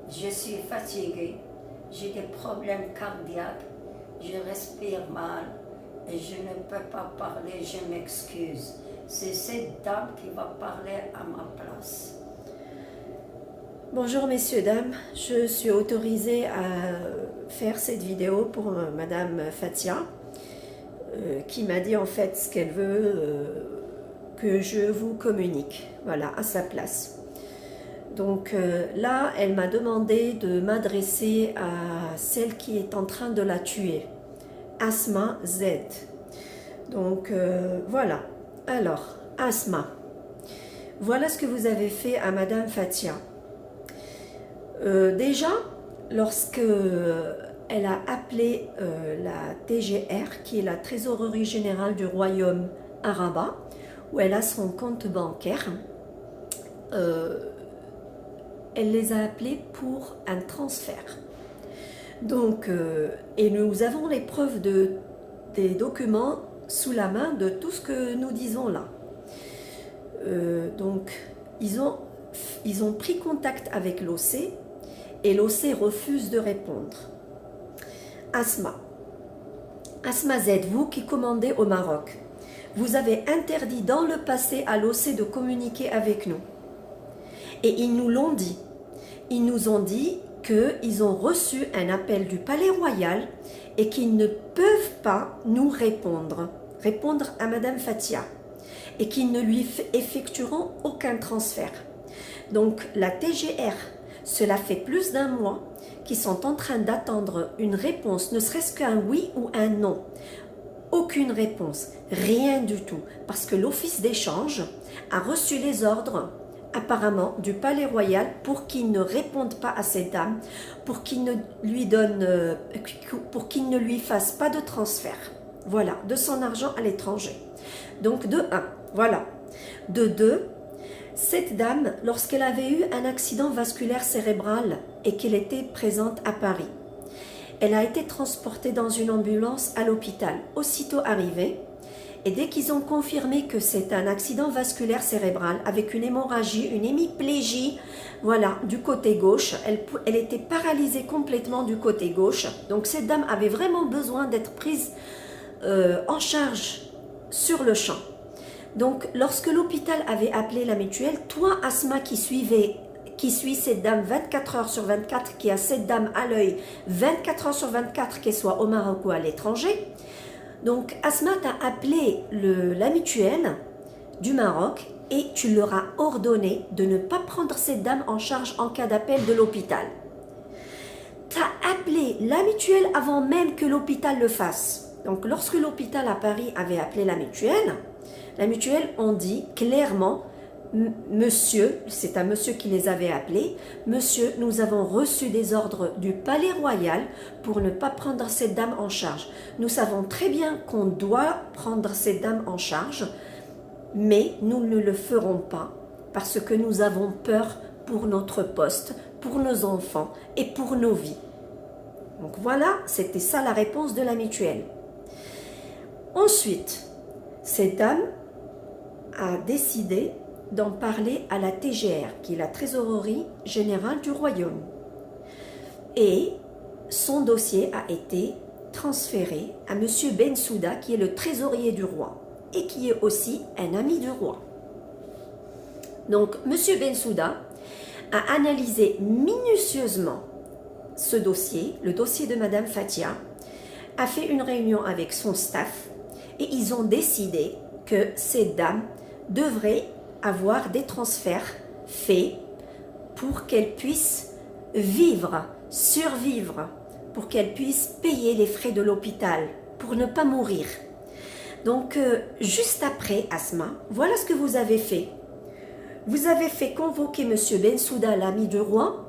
Je suis fatiguée, j'ai des problèmes cardiaques, je respire mal et je ne peux pas parler, je m'excuse. C'est cette dame qui va parler à ma place. Bonjour messieurs, dames, je suis autorisée à faire cette vidéo pour Madame Fatia qui m'a dit en fait ce qu'elle veut que je vous communique, voilà, à sa place. Donc là, elle m'a demandé de m'adresser à celle qui est en train de la tuer, Asma Z. Donc voilà, alors Asma, voilà ce que vous avez fait à Madame Fatia. Déjà, lorsque elle a appelé la TGR, qui est la Trésorerie Générale du Royaume à Rabat, où elle a son compte bancaire, elle les a appelés pour un transfert. Donc, et nous avons les preuves des documents sous la main de tout ce que nous disons là. Donc, ils ont pris contact avec l'OC et l'OC refuse de répondre. Asma Z, vous qui commandez au Maroc, vous avez interdit dans le passé à l'OC de communiquer avec nous. Et ils nous l'ont dit. Ils nous ont dit qu'ils ont reçu un appel du Palais Royal et qu'ils ne peuvent pas nous répondre à Madame Fatia, et qu'ils ne lui effectueront aucun transfert. Donc la TGR, cela fait plus d'un mois qu'ils sont en train d'attendre une réponse, ne serait-ce qu'un oui ou un non. Aucune réponse, rien du tout, parce que l'office d'échange a reçu les ordres apparemment du Palais Royal pour qu'il ne réponde pas à cette dame, pour qu'il ne lui fasse pas de transfert, voilà, de son argent à l'étranger. Donc de 1, voilà. De 2, cette dame, lorsqu'elle avait eu un accident vasculaire cérébral et qu'elle était présente à Paris, elle a été transportée dans une ambulance à l'hôpital. Aussitôt arrivée, et dès qu'ils ont confirmé que c'est un accident vasculaire cérébral avec une hémorragie, une hémiplégie, voilà, du côté gauche, elle était paralysée complètement du côté gauche. Donc cette dame avait vraiment besoin d'être prise en charge sur le champ. Donc lorsque l'hôpital avait appelé la mutuelle, toi Asma qui suit cette dame 24 heures sur 24, qui a cette dame à l'œil 24 heures sur 24, qu'elle soit au Maroc ou à l'étranger, donc Asma t'a appelé la mutuelle du Maroc et tu leur as ordonné de ne pas prendre cette dame en charge en cas d'appel de l'hôpital. T'as appelé la mutuelle avant même que l'hôpital le fasse. Donc lorsque l'hôpital à Paris avait appelé la mutuelle ont dit clairement: monsieur, c'est un monsieur qui les avait appelés, monsieur, nous avons reçu des ordres du Palais Royal pour ne pas prendre cette dame en charge. Nous savons très bien qu'on doit prendre cette dame en charge, mais nous ne le ferons pas parce que nous avons peur pour notre poste, pour nos enfants et pour nos vies. Donc voilà, c'était ça la réponse de la mutuelle. Ensuite, cette dame a décidé d'en parler à la TGR, qui est la Trésorerie Générale du Royaume. Et son dossier a été transféré à M. Bensouda, qui est le trésorier du roi et qui est aussi un ami du roi. Donc, M. Bensouda a analysé minutieusement ce dossier, le dossier de Madame Fatia, a fait une réunion avec son staff et ils ont décidé que cette dame devrait avoir des transferts faits pour qu'elle puisse vivre, survivre, pour qu'elle puisse payer les frais de l'hôpital, pour ne pas mourir. Donc, juste après, Asma, voilà ce que vous avez fait. Vous avez fait convoquer M. Bensouda, l'ami du roi,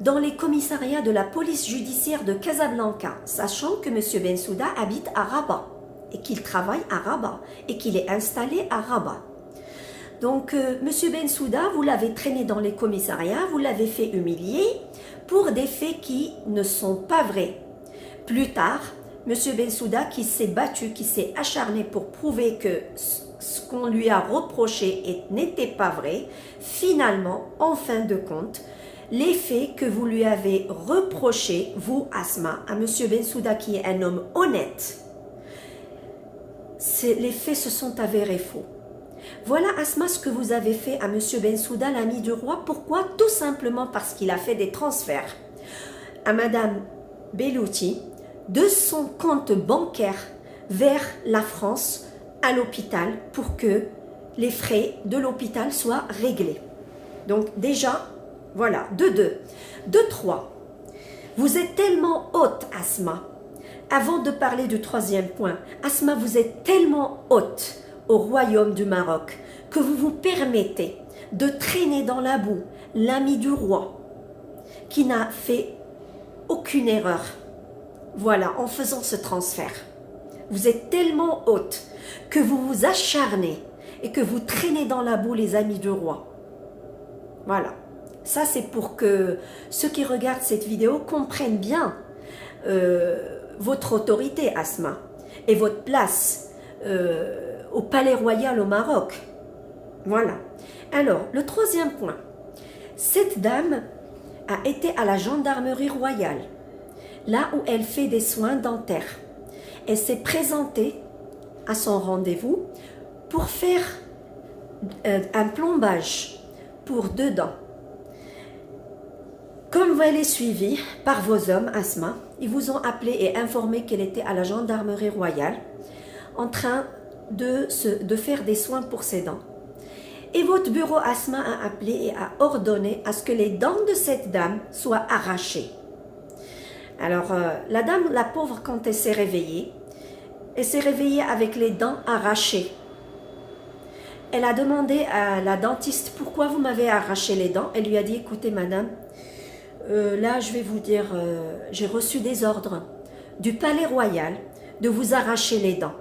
dans les commissariats de la police judiciaire de Casablanca, sachant que M. Bensouda habite à Rabat et qu'il travaille à Rabat et qu'il est installé à Rabat. Donc, M. Bensouda, vous l'avez traîné dans les commissariats, vous l'avez fait humilier pour des faits qui ne sont pas vrais. Plus tard, M. Bensouda, qui s'est battu, qui s'est acharné pour prouver que ce qu'on lui a reproché n'était pas vrai, finalement, en fin de compte, les faits que vous lui avez reprochés, vous, Asma, à M. Bensouda, qui est un homme honnête, les faits se sont avérés faux. Voilà, Asma, ce que vous avez fait à M. Bensouda, l'ami du roi. Pourquoi? Tout simplement parce qu'il a fait des transferts à Mme Bellouti de son compte bancaire vers la France, à l'hôpital, pour que les frais de l'hôpital soient réglés. Donc déjà, voilà, de 2. De 3, vous êtes tellement haute, Asma. Avant de parler du 3e point, Asma, vous êtes tellement haute au royaume du Maroc que vous vous permettez de traîner dans la boue l'ami du roi qui n'a fait aucune erreur. Voilà, en faisant ce transfert. Vous êtes tellement haute que vous vous acharnez et que vous traînez dans la boue les amis du roi. Voilà. Ça, c'est pour que ceux qui regardent cette vidéo comprennent bien votre autorité, Asma, et votre place au Palais Royal au Maroc. Voilà. Alors, le 3e point. Cette dame a été à la gendarmerie royale, là où elle fait des soins dentaires. Elle s'est présentée à son rendez-vous pour faire un plombage pour 2 dents. Comme elle est suivie par vos hommes, Asma, ils vous ont appelé et informé qu'elle était à la gendarmerie royale en train de faire des soins pour ses dents. Et votre bureau, Asma, a appelé et a ordonné à ce que les dents de cette dame soient arrachées. Alors, la dame, la pauvre, quand elle s'est réveillée avec les dents arrachées. Elle a demandé à la dentiste, pourquoi vous m'avez arraché les dents? Elle lui a dit, écoutez madame, là je vais vous dire, j'ai reçu des ordres du Palais Royal de vous arracher les dents.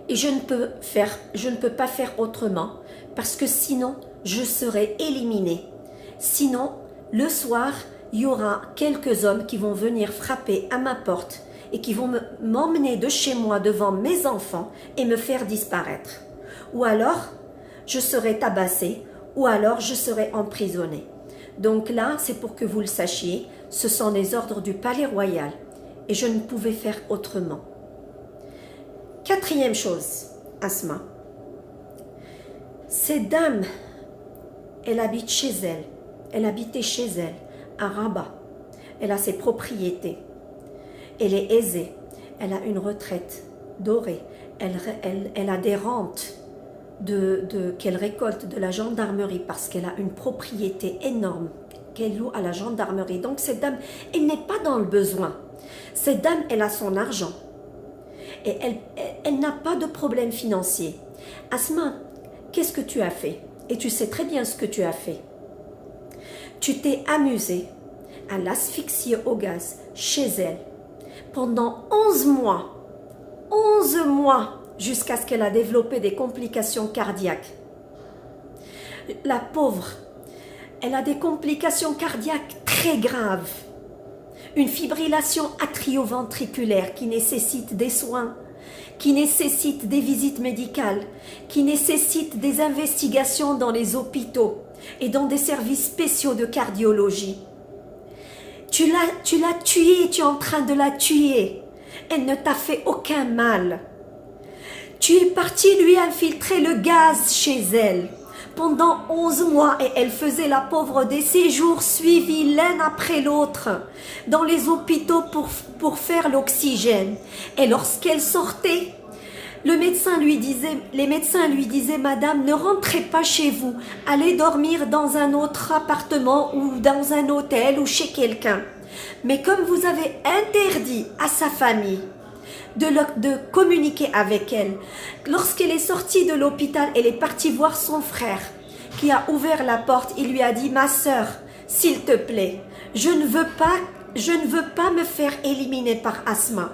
Et je ne peux pas faire autrement, parce que sinon je serai éliminée. Sinon, le soir, il y aura quelques hommes qui vont venir frapper à ma porte et qui vont m'emmener de chez moi devant mes enfants et me faire disparaître. Ou alors, je serai tabassée, ou alors je serai emprisonnée. Donc là, c'est pour que vous le sachiez, ce sont les ordres du Palais Royal et je ne pouvais faire autrement. 4e chose, Asma. Cette dame, elle habite chez elle. Elle habitait chez elle, à Rabat. Elle a ses propriétés. Elle est aisée. Elle a une retraite dorée. Elle a des rentes qu'elle récolte de la gendarmerie parce qu'elle a une propriété énorme qu'elle loue à la gendarmerie. Donc cette dame, elle n'est pas dans le besoin. Cette dame, elle a son argent. Et elle n'a pas de problème financier. Asma, qu'est-ce que tu as fait? Et tu sais très bien ce que tu as fait. Tu t'es amusée à l'asphyxier au gaz chez elle pendant 11 mois. 11 mois jusqu'à ce qu'elle a développé des complications cardiaques. La pauvre, elle a des complications cardiaques très graves. Une fibrillation atrioventriculaire qui nécessite des soins, qui nécessite des visites médicales, qui nécessite des investigations dans les hôpitaux et dans des services spéciaux de cardiologie. Tu l'as tuée, tu es en train de la tuer. Elle ne t'a fait aucun mal. Tu es parti lui infiltrer le gaz chez elle pendant 11 mois et elle faisait la pauvre des séjours suivis l'un après l'autre dans les hôpitaux pour faire l'oxygène. Et lorsqu'elle sortait, les médecins lui disaient, madame, ne rentrez pas chez vous, allez dormir dans un autre appartement ou dans un hôtel ou chez quelqu'un. Mais comme vous avez interdit à sa famille de communiquer avec elle, lorsqu'elle est sortie de l'hôpital, elle est partie voir son frère qui a ouvert la porte. Il lui a dit, ma sœur, s'il te plaît, je ne veux pas me faire éliminer par Asma.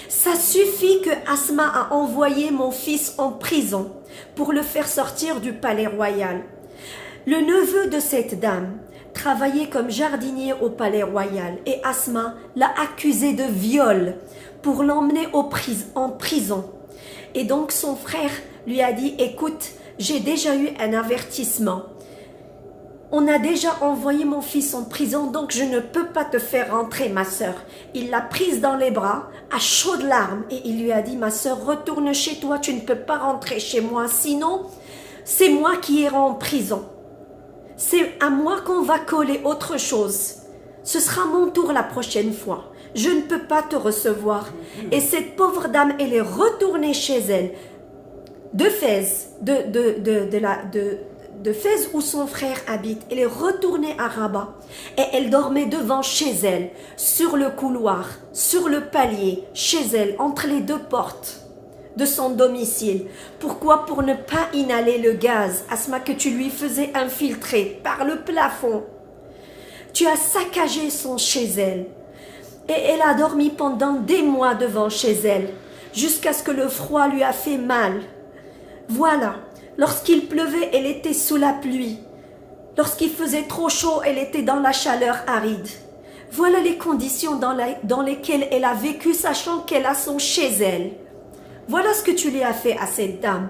Ça suffit que Asma a envoyé mon fils en prison pour le faire sortir du Palais Royal. Le neveu de cette dame travaillait comme jardinier au Palais Royal et Asma l'a accusé de viol pour l'emmener en prison. Et donc son frère lui a dit, écoute, j'ai déjà eu un avertissement. on a déjà envoyé mon fils en prison, donc je ne peux pas te faire rentrer, ma sœur. Il l'a prise dans les bras, à chaudes larmes, et il lui a dit, ma sœur, retourne chez toi, tu ne peux pas rentrer chez moi, sinon, c'est moi qui irai en prison. C'est à moi qu'on va coller autre chose. Ce sera mon tour la prochaine fois. Je ne peux pas te recevoir. Et cette pauvre dame, elle est retournée chez elle, de Fès, de Fès où son frère habite. Elle est retournée à Rabat et elle dormait devant chez elle, sur le couloir, sur le palier, chez elle, entre les deux portes de son domicile. Pourquoi? Pour ne pas inhaler le gaz, Asma, que tu lui faisais infiltrer par le plafond. Tu as saccagé son chez elle. Et elle a dormi pendant des mois devant chez elle, jusqu'à ce que le froid lui a fait mal. Voilà, lorsqu'il pleuvait, elle était sous la pluie. Lorsqu'il faisait trop chaud, elle était dans la chaleur aride. Voilà les conditions dans lesquelles elle a vécu, sachant qu'elle a son chez elle. Voilà ce que tu lui as fait à cette dame.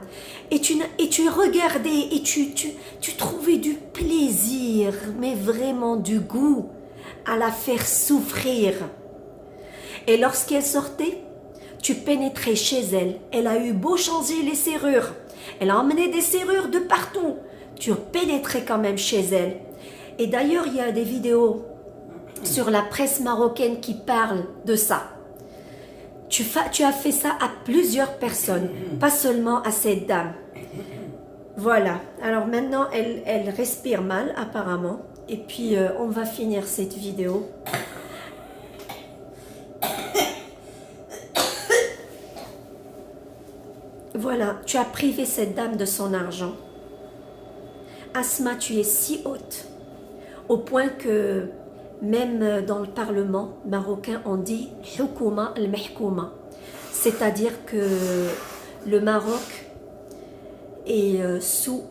Et tu regardais et tu trouvais du plaisir, mais vraiment du goût, à la faire souffrir. Et lorsqu'elle sortait, tu pénétrais chez elle. Elle a eu beau changer les serrures. Elle a emmené des serrures de partout. Tu pénétrais quand même chez elle. Et d'ailleurs, il y a des vidéos sur la presse marocaine qui parlent de ça. Tu as fait ça à plusieurs personnes, pas seulement à cette dame. Voilà. Alors maintenant, elle respire mal apparemment. Et puis, on va finir cette vidéo. Voilà, tu as privé cette dame de son argent. Asma, tu es si haute, au point que même dans le Parlement marocain, on dit « Hukuma al-Mehkouma », c'est-à-dire que le Maroc est sous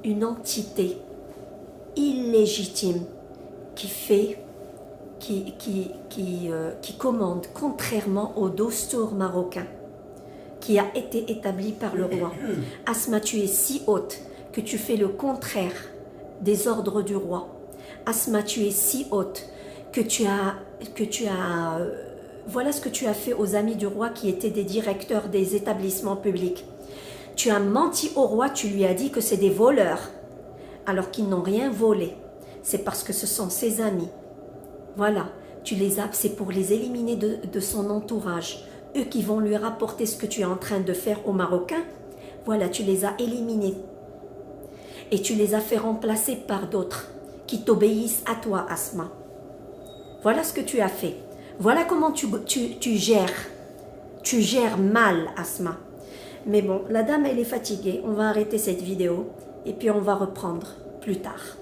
une entité illégitime qui commande contrairement au Dostour marocain qui a été établi par le roi. Asma, tu es si haute que tu fais le contraire des ordres du roi. Asma, tu es si haute que voilà ce que tu as fait aux amis du roi qui étaient des directeurs des établissements publics. Tu as menti au roi, tu lui as dit que c'est des voleurs, alors qu'ils n'ont rien volé. C'est parce que ce sont ses amis. Voilà, c'est pour les éliminer de son entourage. Eux qui vont lui rapporter ce que tu es en train de faire aux Marocains, voilà, tu les as éliminés. Et tu les as fait remplacer par d'autres qui t'obéissent à toi, Asma. Voilà ce que tu as fait. Voilà comment tu gères. Tu gères mal, Asma. Mais bon, la dame, elle est fatiguée. On va arrêter cette vidéo et puis on va reprendre plus tard.